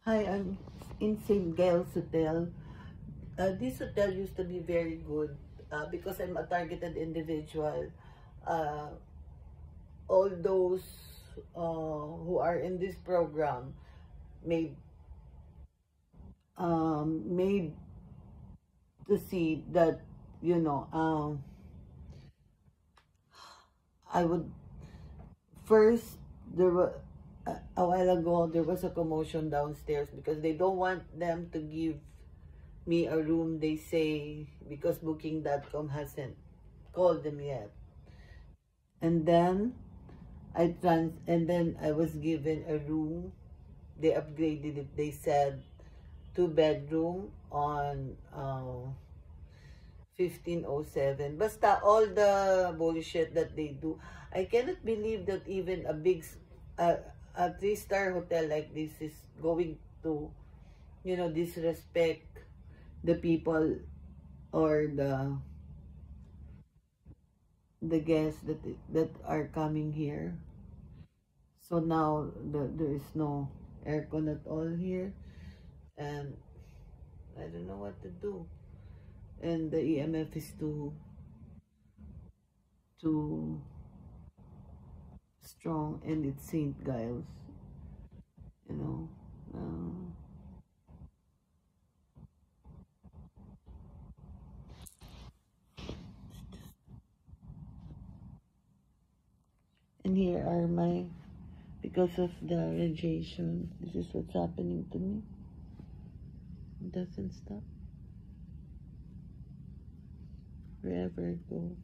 Hi, I'm in St. Giles Hotel. This hotel used to be very good because I'm a targeted individual. Uh, all those who are in this program made made to see that I would first there were a while ago there was a commotion downstairs because they don't want them to give me a room, they say, because booking.com hasn't called them yet. And then and then I was given a room. They upgraded it. They said 2 bedroom on 1507. Basta all the bullshit that they do. I cannot believe that even uh, a 3-star hotel like this is going to, disrespect the people or the guests that are coming here. So now there is no aircon at all here, and I don't know what to do. And the EMF is too strong, and it's St. Giles, you know. And here are because of the radiation, this is what's happening to me. It doesn't stop. Wherever I go.